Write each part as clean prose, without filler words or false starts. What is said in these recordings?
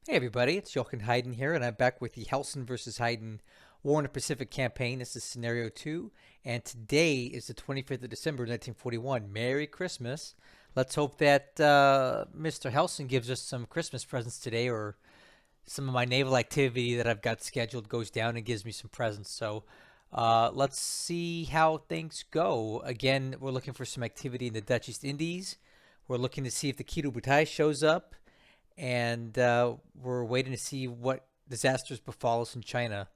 Hey everybody, it's Jochen Heiden here, and I'm back with the Hellsen versus Heiden War in the Pacific campaign. This is scenario 2, and today is the 25th of December, 1941. Merry Christmas. Let's hope that Mr. Hellsen gives us some Christmas presents today, or some of my naval activity that I've got scheduled goes down and gives me some presents. So let's see how things go. Again, we're looking for some activity in the Dutch East Indies. We're looking to see if the Kido Butai shows up, and we're waiting to see what disasters befall us in China.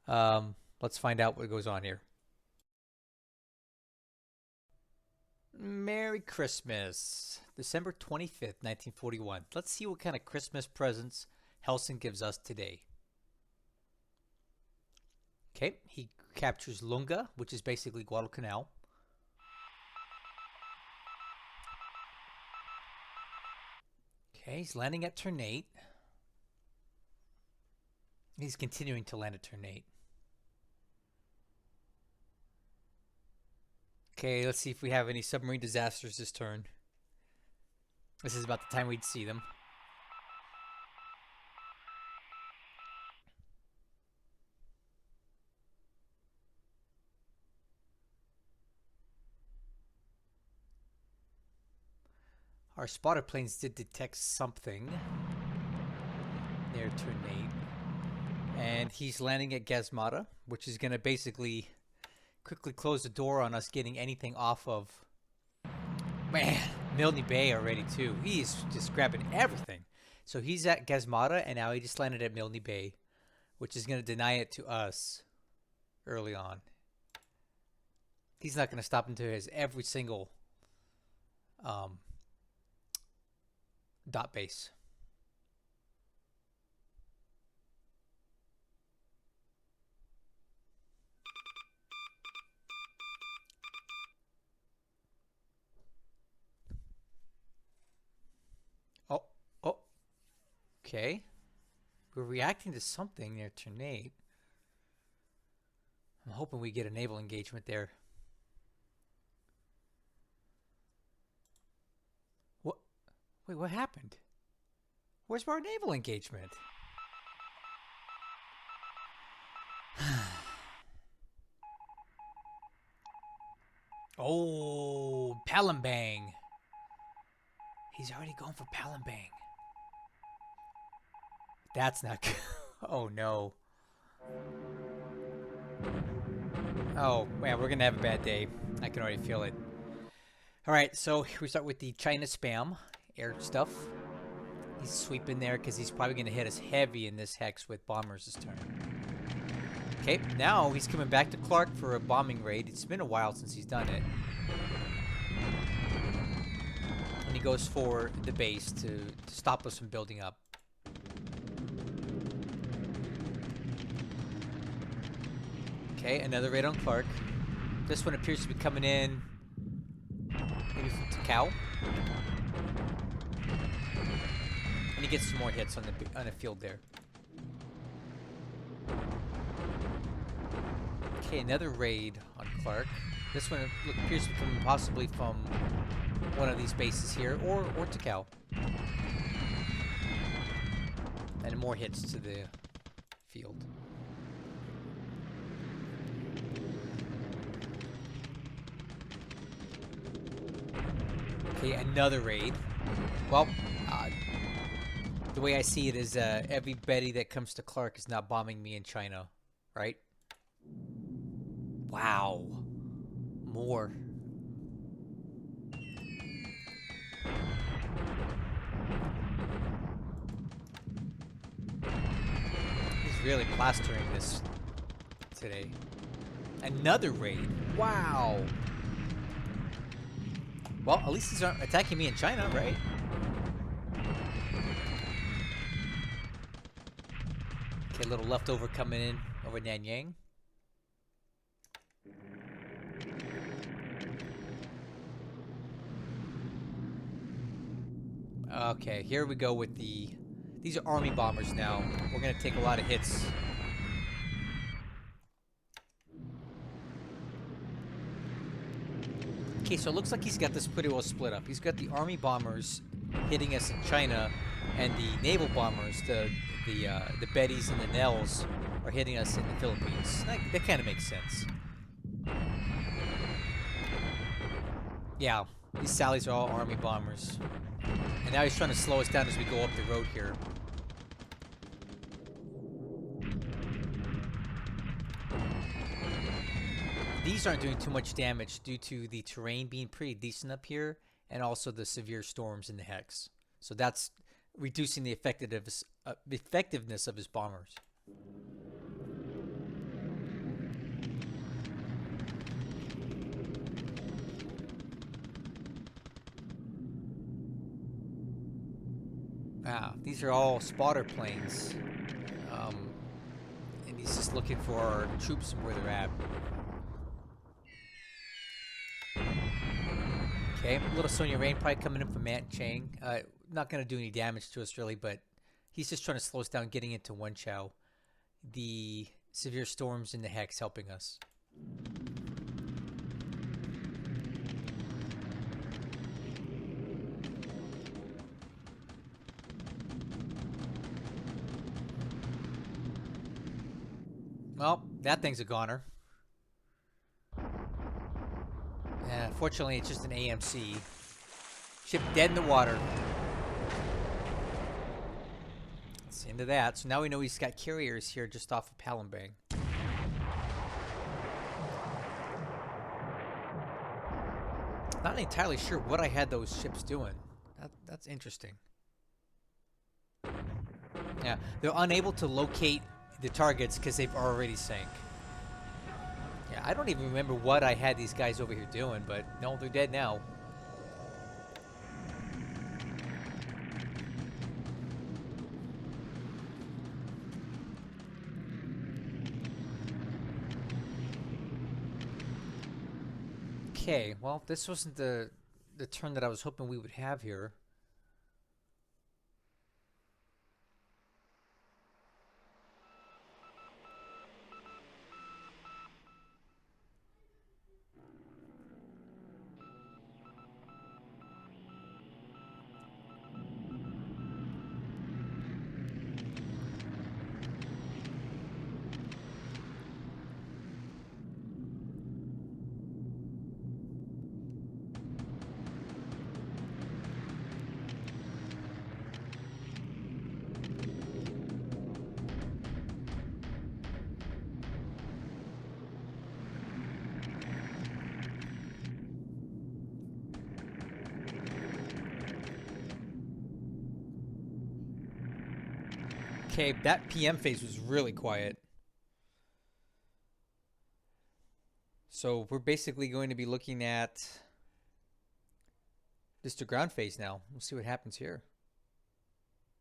Let's find out what goes on here. Merry Christmas, December 25th, 1941. Let's see what kind of Christmas presents Hellsen gives us today. Okay, he captures Lunga, which is basically Guadalcanal. Okay, he's landing at Ternate. He's continuing to land at Ternate. Okay, let's see if we have any submarine disasters this turn. This is about the time we'd see them. Our spotter planes did detect something near Ternate. And he's landing at Gazmata, which is going to basically quickly close the door on us getting anything off of, man, Milne Bay already too. He's just grabbing everything. So he's at Gazmata, and now he just landed at Milne Bay, which is going to deny it to us early on. He's not going to stop until he has every single dot base. Oh, oh, okay. We're reacting to something near Ternate. I'm hoping we get a naval engagement there. What? Wait, what happened? Where's our naval engagement? Oh, Palembang. He's already going for Palembang. That's not good. Oh no. Oh man, we're gonna have a bad day. I can already feel it. Alright, so we start with the China spam air stuff. He's sweeping there because he's probably gonna hit us heavy in this hex with bombers this turn. Okay, now he's coming back to Clark for a bombing raid. It's been a while since he's done it. And he goes for the base to stop us from building up. Okay, another raid on Clark. This one appears to be coming in maybe from Takao. And he gets some more hits on the field there. Okay, another raid on Clark. This one appears to be coming possibly from one of these bases here, or Takao. And more hits to the field. Okay, another raid. Well, the way I see it is everybody that comes to Clark is not bombing me in China, right? Wow. More. He's really plastering this today. Another raid. Wow. Well, at least he's not attacking me in China, right? Okay, a little leftover coming in over Nanyang. Okay, here we go with these are army bombers now. We're gonna take a lot of hits. Okay, so it looks like he's got this pretty well split up. He's got the army bombers hitting us in China, And the naval bombers, the Bettys and the Nels, are hitting us in the Philippines. That kind of makes sense. Yeah, these Sallies are all Army bombers. And now he's trying to slow us down as we go up the road here. These aren't doing too much damage due to the terrain being pretty decent up here and also the severe storms in the Hex. So that's reducing the effectiveness of his bombers. Wow, these are all spotter planes. And he's just looking for our troops and where they're at. Okay, little Sonya Rain probably coming in from Matt Chang. Not going to do any damage to us really, but he's just trying to slow us down getting into One Chow. The severe storms in the Hex helping us. Well, that thing's a goner. Fortunately, it's just an AMC. Ship dead in the water. That's the end of that. So now we know he's got carriers here just off of Palembang. Not entirely sure what I had those ships doing. That's interesting. Yeah, they're unable to locate the targets because they've already sank. Yeah, I don't even remember what I had these guys over here doing, but no, they're dead now. Okay, well, this wasn't the turn that I was hoping we would have here. Okay, that PM phase was really quiet. So we're basically going to be looking at just the ground phase now. We'll see what happens here.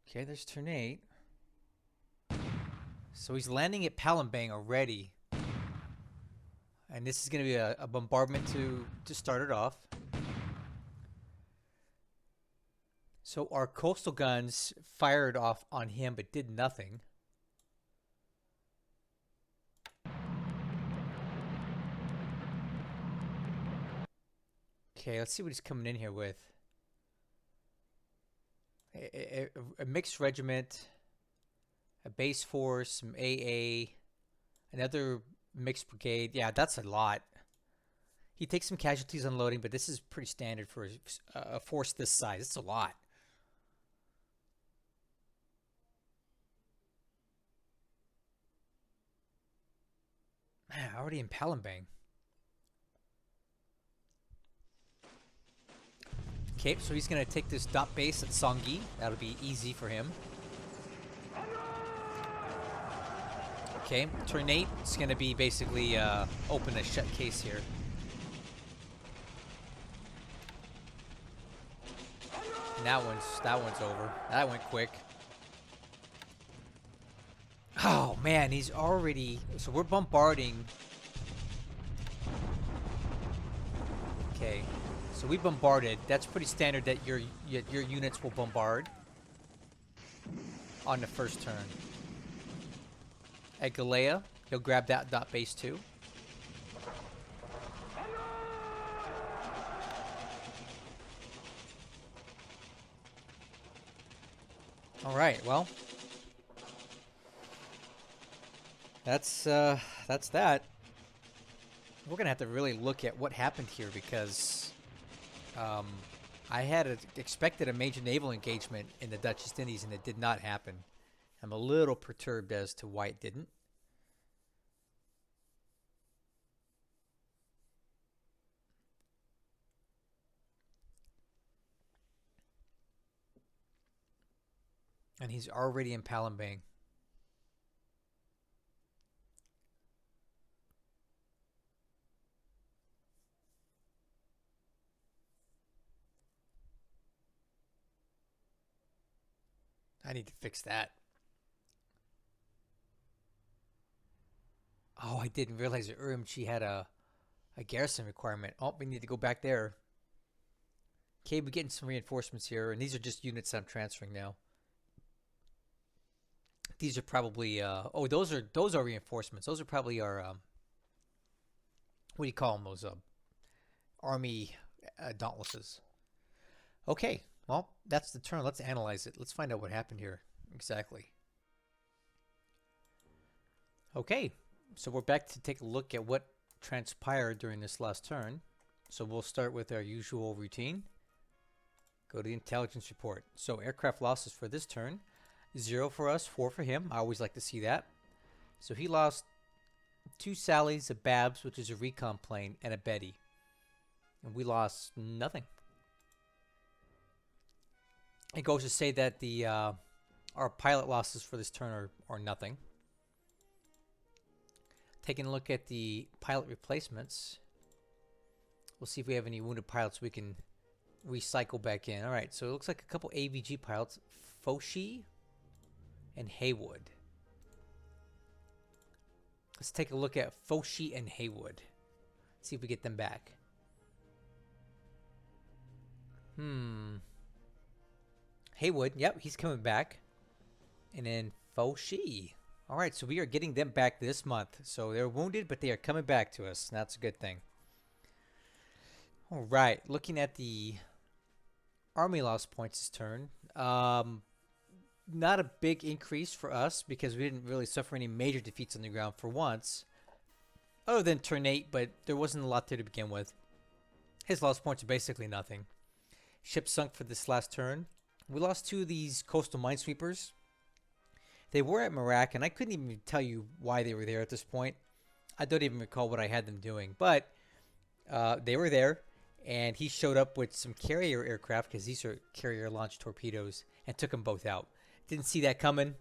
Okay, there's Ternate. So he's landing at Palembang already. And this is going to be a bombardment to start it off. So our coastal guns fired off on him but did nothing. Okay, let's see what he's coming in here with. A mixed regiment, a base force, some AA, another mixed brigade. Yeah, that's a lot. He takes some casualties unloading, but this is pretty standard for a force this size. It's a lot. Man, already in Palembang. Okay, so he's going to take this dot base at Songi. That'll be easy for him. Okay, Ternate is going to be basically open a shut case here. And that one's over. That went quick. Oh man, he's already. So we're bombarding. Okay, so we bombarded. That's pretty standard that your units will bombard on the first turn. At Galea, he'll grab that dot base too. All right. Well, that's that. We're gonna have to really look at what happened here because um, I had expected a major naval engagement in the Dutch East Indies, and it did not happen. I'm a little perturbed as to why it didn't. And he's already in Palembang. I need to fix that. Oh, I didn't realize that Urumqi had a garrison requirement. Oh, we need to go back there. Okay, we're getting some reinforcements here, and these are just units I'm transferring now. These are probably oh, those are reinforcements. Those are probably our what do you call them? Those army dauntlesses. Okay, well, that's the turn. Let's analyze it. Let's find out what happened here exactly. Okay, so we're back to take a look at what transpired during this last turn. So we'll start with our usual routine. Go to the intelligence report. So aircraft losses for this turn. 0 for us, 4 for him. I always like to see that. So he lost 2 Sallies, a Babs, which is a recon plane, and a Betty. And we lost nothing. It goes to say that the our pilot losses for this turn are nothing. Taking a look at the pilot replacements. We'll see if we have any wounded pilots we can recycle back in. All right, so it looks like a couple AVG pilots, Foshi and Haywood. Let's take a look at Foshi and Haywood. See if we get them back. Haywood, yep, he's coming back. And then Foshi. All right, so we are getting them back this month. So they're wounded, but they are coming back to us. That's a good thing. All right, looking at the army loss points this turn. Not a big increase for us because we didn't really suffer any major defeats on the ground for once. Other than Ternate, but there wasn't a lot there to begin with. His loss points are basically nothing. Ship sunk for this last turn. We lost 2 of these coastal minesweepers. They were at Merak, and I couldn't even tell you why they were there at this point. I don't even recall what I had them doing, but they were there, and he showed up with some carrier aircraft, because these are carrier-launched torpedoes, and took them both out. Didn't see that coming.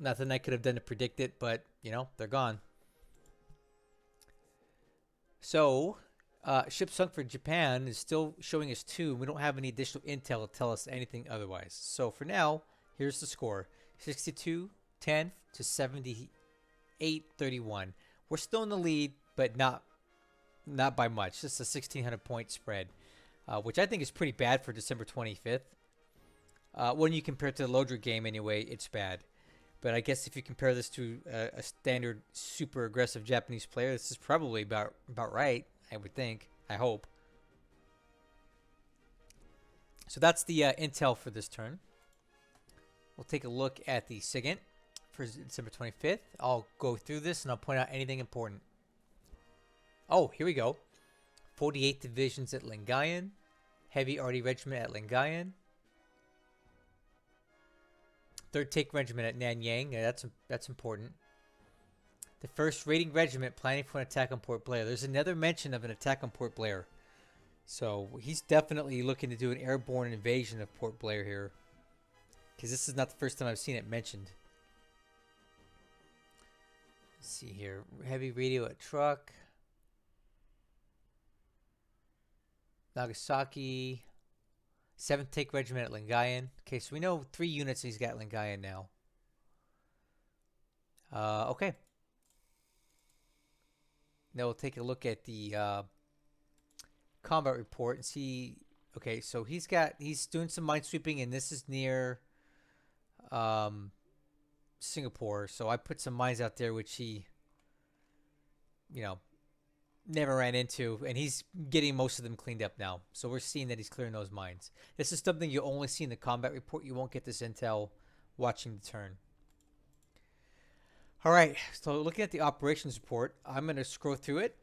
Nothing I could have done to predict it, but, you know, they're gone. So, ship sunk for Japan is still showing us 2. We don't have any additional intel to tell us anything otherwise. So, for now, here's the score. 62-10 to 78-31. We're still in the lead, but not by much. Just a 1,600 point spread, which I think is pretty bad for December 25th. When you compare it to the Lodra game anyway, it's bad. But I guess if you compare this to a standard super aggressive Japanese player, this is probably about right, I would think. I hope. So that's the intel for this turn. We'll take a look at the SIGINT for December 25th. I'll go through this and I'll point out anything important. Oh, here we go. 48 divisions at Lingayen. Heavy Arty Regiment at Lingayen. 3rd Take Regiment at Nanyang. Yeah, that's important. The 1st Raiding Regiment planning for an attack on Port Blair. There's another mention of an attack on Port Blair. So he's definitely looking to do an airborne invasion of Port Blair here. Because this is not the first time I've seen it mentioned. Let's see here. Heavy radio at Truck. Nagasaki. 7th Take Regiment at Lingayen. Okay, so we know 3 units he's got at Lingayen now. Okay. Now we'll take a look at the combat report and see. Okay, so he's doing some minesweeping, and this is near Singapore. So I put some mines out there, which he, never ran into, and he's getting most of them cleaned up now. So we're seeing that he's clearing those mines. This is something you only see in the combat report. You won't get this intel watching the turn. All right, so looking at the operations report, I'm going to scroll through it,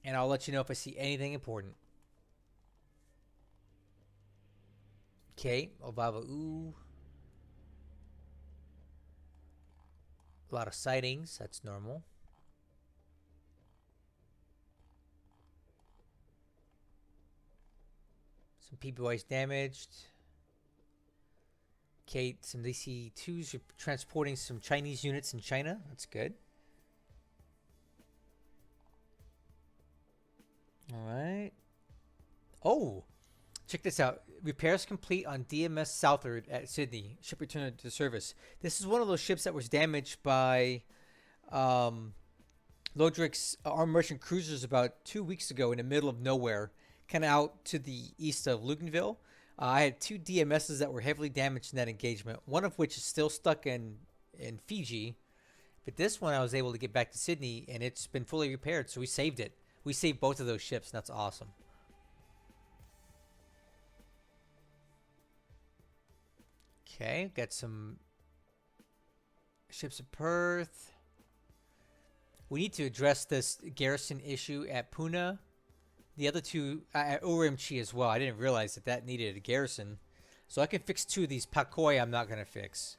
and I'll let you know if I see anything important. Okay, Ovava Ooh. A lot of sightings, that's normal. Some PBYs damaged. Okay, some DC-2s are transporting some Chinese units in China. That's good. All right. Oh, check this out. Repairs complete on DMS Southward at Sydney. Ship returned to service. This is one of those ships that was damaged by Lodrik's armed merchant cruisers about 2 weeks ago in the middle of nowhere, kind of out to the east of Luganville. I had 2 DMSs that were heavily damaged in that engagement, one of which is still stuck in Fiji. But this one I was able to get back to Sydney, and it's been fully repaired, so we saved it. We saved both of those ships, and that's awesome. Okay, got some ships of Perth. We need to address this garrison issue at Puna. The other 2 at Urumqi as well. I didn't realize that needed a garrison. So I can fix 2 of these. Pakoi I'm not going to fix.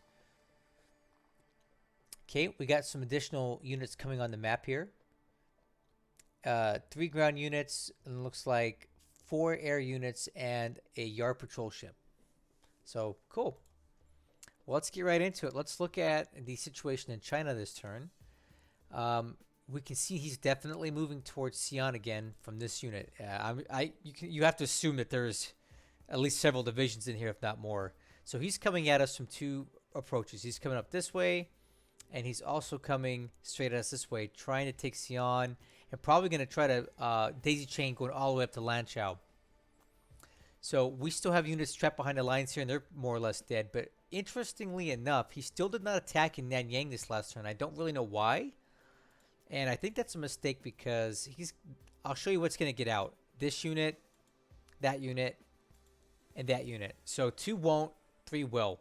Okay, we got some additional units coming on the map here. 3 ground units, and looks like 4 air units and a yard patrol ship. So, cool. Well, let's get right into it. Let's look at the situation in China this turn. We can see he's definitely moving towards Xi'an again from this unit. You have to assume that there's at least several divisions in here, if not more. So he's coming at us from 2 approaches. He's coming up this way, and he's also coming straight at us this way, trying to take Xi'an, and probably going to try to daisy chain going all the way up to Lanchao. So we still have units trapped behind the lines here, and they're more or less dead. But interestingly enough, he still did not attack in Nanyang this last turn. I don't really know why. And I think that's a mistake because I'll show you what's going to get out. This unit, and that unit. So 2 won't, 3 will.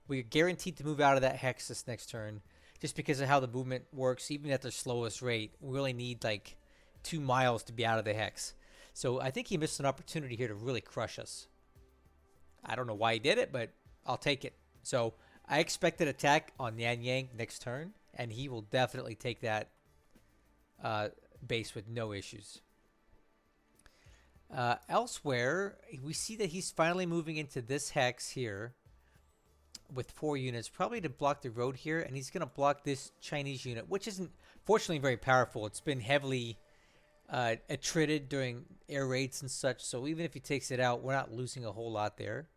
We're guaranteed to move out of that hex this next turn just because of how the movement works. Even at their slowest rate, we really need like 2 miles to be out of the hex. So I think he missed an opportunity here to really crush us. I don't know why he did it, but I'll take it. So I expect an attack on Nanyang next turn, and he will definitely take that base with no issues. Elsewhere, we see that he's finally moving into this hex here with 4 units, probably to block the road here, and he's going to block this Chinese unit, which isn't fortunately very powerful. It's been heavily attrited during air raids and such, so even if he takes it out, we're not losing a whole lot there.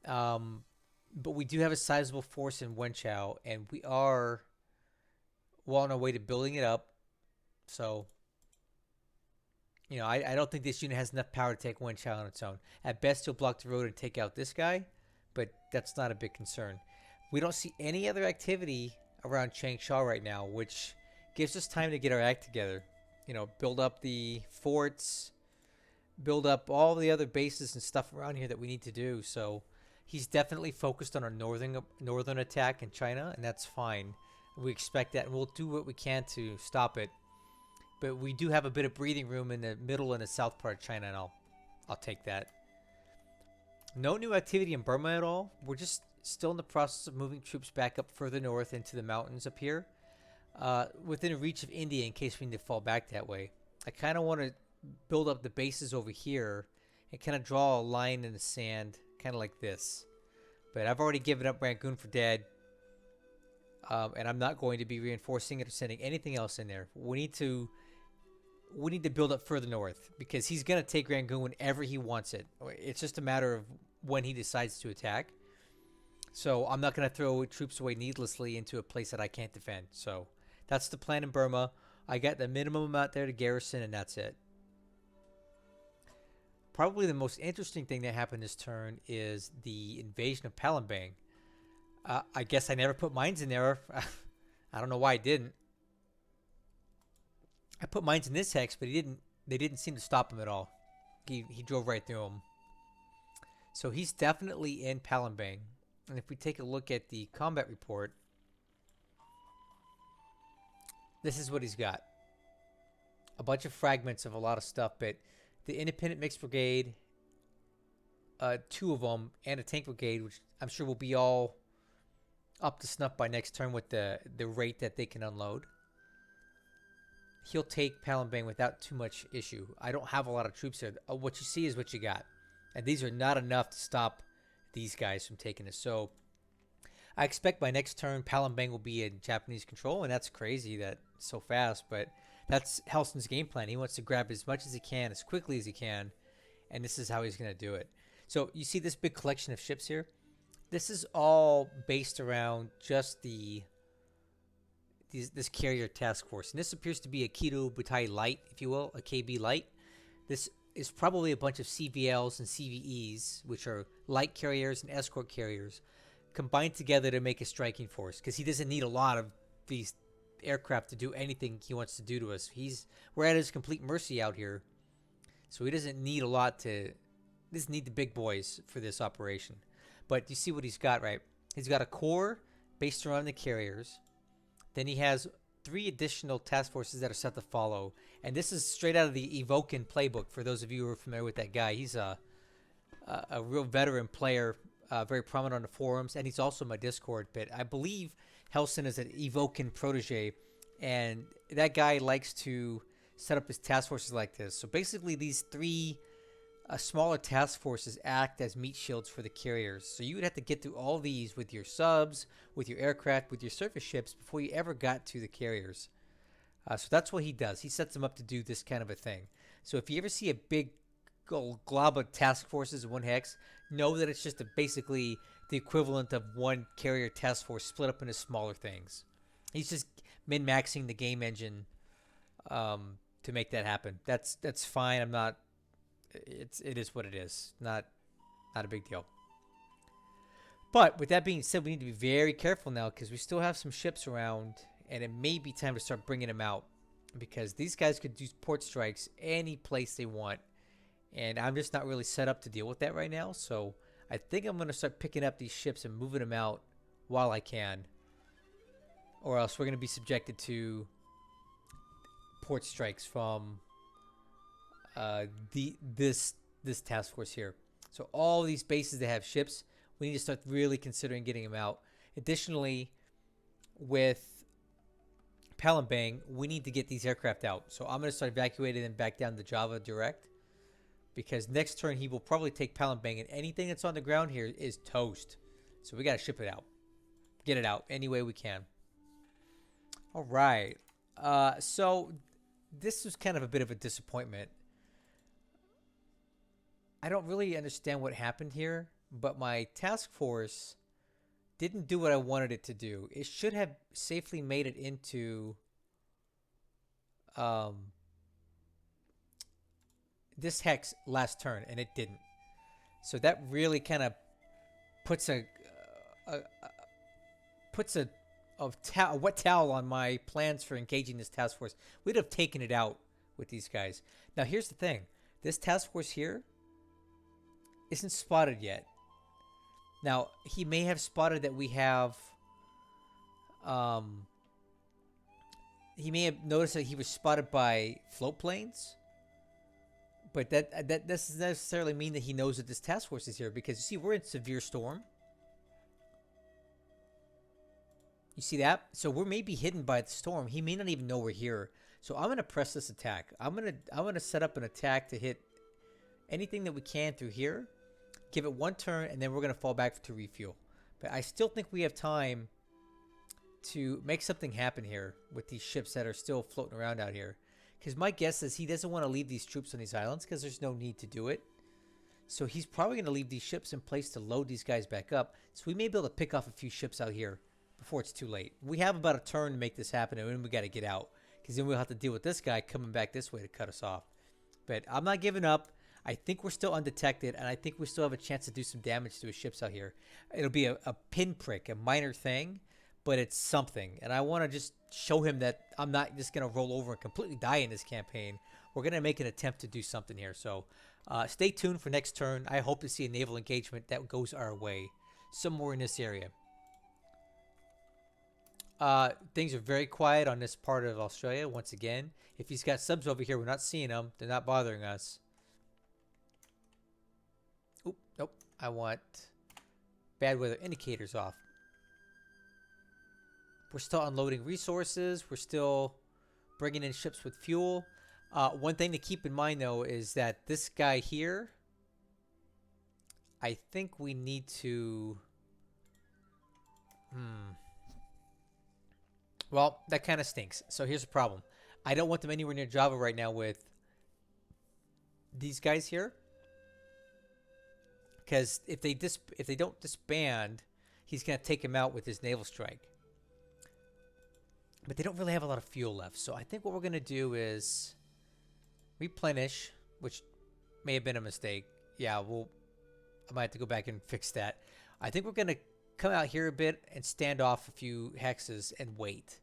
But we do have a sizable force in Wenchao, and we are well on our way to building it up. So, you know, I don't think this unit has enough power to take Wenchao on its own. At best, he'll block the road and take out this guy, but that's not a big concern. We don't see any other activity around Changsha right now, which gives us time to get our act together. You know, build up the forts, build up all the other bases and stuff around here that we need to do. So he's definitely focused on our northern attack in China, and that's fine. We expect that, and we'll do what we can to stop it. But we do have a bit of breathing room in the middle and the south part of China, and I'll take that. No new activity in Burma at all. We're just still in the process of moving troops back up further north into the mountains up here, within reach of India in case we need to fall back that way. I kind of want to build up the bases over here and kind of draw a line in the sand, kind of like this. But I've already given up Rangoon for dead. And I'm not going to be reinforcing it or sending anything else in there. We need to build up further north because he's going to take Rangoon whenever he wants it. It's just a matter of when he decides to attack. So I'm not going to throw troops away needlessly into a place that I can't defend. So that's the plan in Burma. I got the minimum amount there to garrison, and that's it. Probably the most interesting thing that happened this turn is the invasion of Palembang. I guess I never put mines in there. I don't know why I didn't. I put mines in this hex, but they didn't seem to stop him at all. He drove right through them. So he's definitely in Palembang. And if we take a look at the combat report, this is what he's got. A bunch of fragments of a lot of stuff, but the independent mixed brigade, 2 of them, and a tank brigade, which I'm sure will be all up to snuff by next turn with the rate that they can unload. He'll take Palembang without too much issue. I don't have a lot of troops here. What you see is what you got. And these are not enough to stop these guys from taking it. So I expect by next turn, Palembang will be in Japanese control. And that's crazy that so fast. But that's Hellsen's game plan. He wants to grab as much as he can, as quickly as he can. And this is how he's going to do it. So you see this big collection of ships here? This is all based around just this carrier task force. And this appears to be a Kido Butai light, if you will, a KB light. This is probably a bunch of CVLs and CVEs, which are light carriers and escort carriers, combined together to make a striking force. Because he doesn't need a lot of these aircraft to do anything he wants to do to us. We're at his complete mercy out here. So he doesn't need a lot to... He doesn't need the big boys for this operation. But you see what he's got, right? He's got a core based around the carriers. Then he has 3 additional task forces that are set to follow. And this is straight out of the Evoken playbook, for those of you who are familiar with that guy. He's a real veteran player, very prominent on the forums, and he's also in my Discord. But I believe Hellsen is an Evoken protege, and that guy likes to set up his task forces like this. So basically these 3 smaller task forces act as meat shields for the carriers. So you would have to get through all these with your subs, with your aircraft, with your surface ships before you ever got to the carriers. So that's what he does. He sets them up to do this kind of a thing. So if you ever see a big glob of task forces in 1 hex, know that it's just basically the equivalent of 1 carrier task force split up into smaller things. He's just min-maxing the game engine to make that happen. That's fine. I'm not... It is what it is. Not a big deal. But with that being said, we need to be very careful now, because we still have some ships around, and it may be time to start bringing them out, because these guys could do port strikes any place they want, and I'm just not really set up to deal with that right now. So I think I'm going to start picking up these ships and moving them out while I can, or else we're going to be subjected to port strikes from this task force here. So all these bases that have ships, we need to start really considering getting them out. Additionally, with Palembang, we need to get these aircraft out. So I'm going to start evacuating them back down to Java direct, because next turn he will probably take Palembang, and anything that's on the ground here is toast. So we got to ship it out, get it out any way we can. All right. So this was kind of a bit of a disappointment. I don't really understand what happened here, but my task force didn't do what I wanted it to do. It should have safely made it into this hex last turn, and it didn't. So that really kind of puts a wet towel on my plans for engaging this task force. We'd have taken it out with these guys. Now here's the thing. This task force here isn't spotted yet. Now, he may have spotted that we have... he may have noticed that he was spotted by float planes. But that doesn't necessarily mean that he knows that this task force is here. Because, you see, we're in severe storm. You see that? So we're maybe hidden by the storm. He may not even know we're here. So I'm going to press this attack. I'm going to set up an attack to hit anything that we can through here. Give it 1 turn, and then we're going to fall back to refuel. But I still think we have time to make something happen here with these ships that are still floating around out here. Because my guess is he doesn't want to leave these troops on these islands, because there's no need to do it. So he's probably going to leave these ships in place to load these guys back up. So we may be able to pick off a few ships out here before it's too late. We have about a turn to make this happen, and then we got to get out. Because then we'll have to deal with this guy coming back this way to cut us off. But I'm not giving up. I think we're still undetected, and I think we still have a chance to do some damage to his ships out here. It'll be a pinprick, a minor thing, but it's something. And I want to just show him that I'm not just going to roll over and completely die in this campaign. We're going to make an attempt to do something here. So stay tuned for next turn. I hope to see a naval engagement that goes our way. somewhere in this area. Things are very quiet on this part of Australia. Once again, if he's got subs over here, we're not seeing them. They're not bothering us. Oop, nope. I want bad weather indicators off. We're still unloading resources. We're still bringing in ships with fuel. One thing to keep in mind, though, is that this guy here, I think we need to... Well, that kind of stinks. So here's the problem. I don't want them anywhere near Java right now with these guys here. Because if they don't disband, he's going to take him out with his naval strike. But they don't really have a lot of fuel left. So I think what we're going to do is replenish, which may have been a mistake. Yeah, I might have to go back and fix that. I think we're going to come out here a bit and stand off a few hexes and wait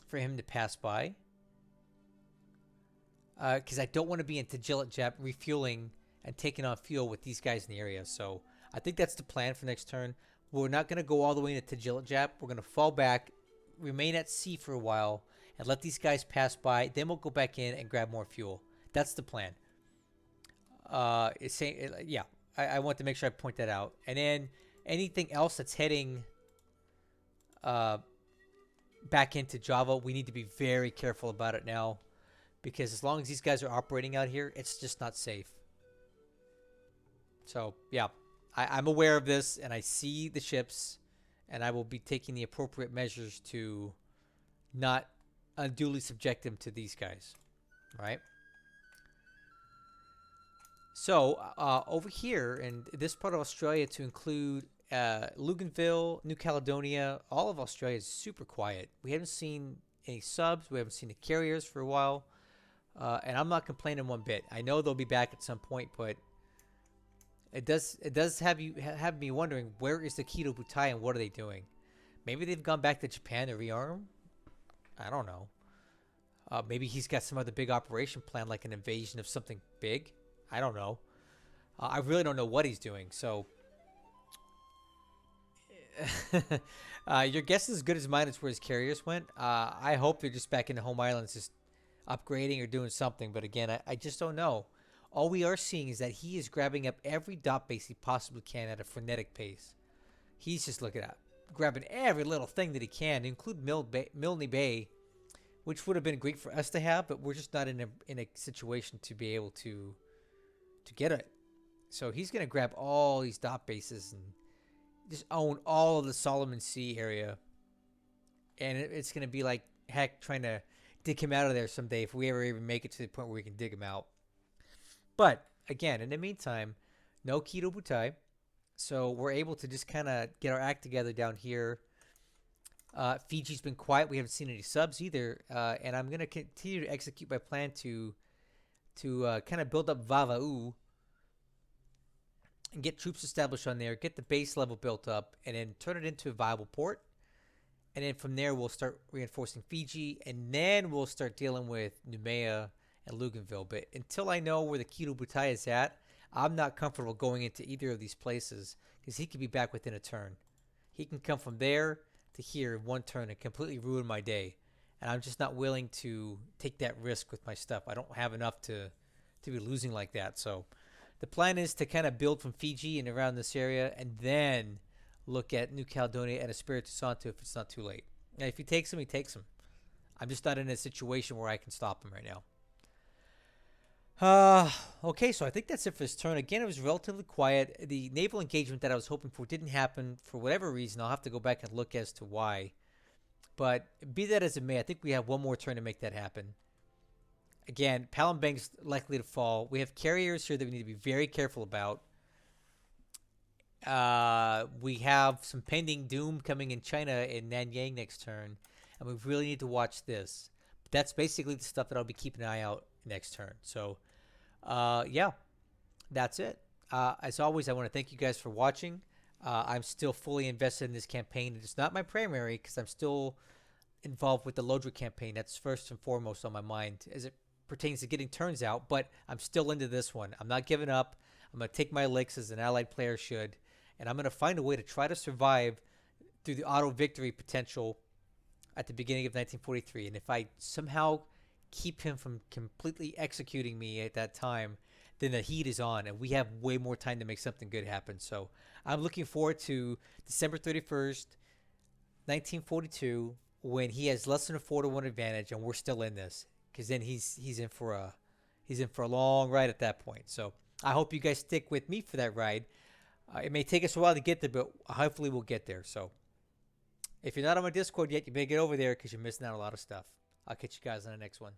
for him to pass by. Because I don't want to be in Ternate refueling and taking on fuel with these guys in the area. So I think that's the plan for next turn. We're not going to go all the way into Ternate. We're going to fall back, remain at sea for a while, and let these guys pass by. Then we'll go back in and grab more fuel. That's the plan. Yeah, I want to make sure I point that out. And then anything else that's heading back into Java, we need to be very careful about it now. Because as long as these guys are operating out here, it's just not safe. So, yeah, I'm aware of this, and I see the ships, and I will be taking the appropriate measures to not unduly subject them to these guys. Right? So, over here, in this part of Australia, to include Luganville, New Caledonia, all of Australia is super quiet. We haven't seen any subs. We haven't seen the carriers for a while. And I'm not complaining one bit. I know they'll be back at some point, but it does have me wondering, where is the Kido Butai and what are they doing? Maybe they've gone back to Japan to rearm? I don't know. Maybe he's got some other big operation plan, like an invasion of something big. I don't know. I really don't know what he's doing. So your guess is as good as mine as where his carriers went. I hope they're just back in the home islands, just upgrading or doing something. But again, I just don't know. All we are seeing is that he is grabbing up every dot base he possibly can at a frenetic pace. He's just looking at grabbing every little thing that he can, include Milne Bay, which would have been great for us to have, but we're just not in a situation to be able to get it. So he's going to grab all these dot bases and just own all of the Solomon Sea area. And it's going to be like heck trying to dig him out of there someday if we ever even make it to the point where we can dig him out. But again, in the meantime, no Kido Butai. So we're able to just kind of get our act together down here. Fiji's been quiet. We haven't seen any subs either. And I'm going to continue to execute my plan to kind of build up Vava'u and get troops established on there, get the base level built up, and then turn it into a viable port. And then from there, we'll start reinforcing Fiji, and then we'll start dealing with Noumea and Luganville. But until I know where the Kido Butai is at, I'm not comfortable going into either of these places because he could be back within a turn. He can come from there to here in one turn and completely ruin my day. And I'm just not willing to take that risk with my stuff. I don't have enough to be losing like that. So the plan is to kind of build from Fiji and around this area and then look at New Caledonia and Espiritu Santo if it's not too late. And if he takes him, he takes him. I'm just not in a situation where I can stop him right now. Okay, so I think that's it for this turn. Again, it was relatively quiet. The naval engagement that I was hoping for didn't happen for whatever reason. I'll have to go back and look as to why. But be that as it may, I think we have one more turn to make that happen. Again, Palembang's likely to fall. We have carriers here that we need to be very careful about. We have some pending doom coming in China in Nanyang next turn. And we really need to watch this. But that's basically the stuff that I'll be keeping an eye out next turn. So, yeah, that's it. As always, I want to thank you guys for watching. I'm still fully invested in this campaign. It's not my primary because I'm still involved with the Lodra campaign. That's first and foremost on my mind as it pertains to getting turns out, but I'm still into this one. I'm not giving up. I'm going to take my licks as an allied player should and I'm going to find a way to try to survive through the auto victory potential at the beginning of 1943. And if I somehow keep him from completely executing me at that time, then the heat is on and we have way more time to make something good happen. So I'm looking forward to December 31st, 1942, when he has less than a 4-1 advantage and we're still in this, because then he's in for a long ride at that point. So I hope you guys stick with me for that ride. It may take us a while to get there, but hopefully we'll get there. So if you're not on my Discord yet, you may get over there because you're missing out on a lot of stuff. I'll catch you guys on the next one.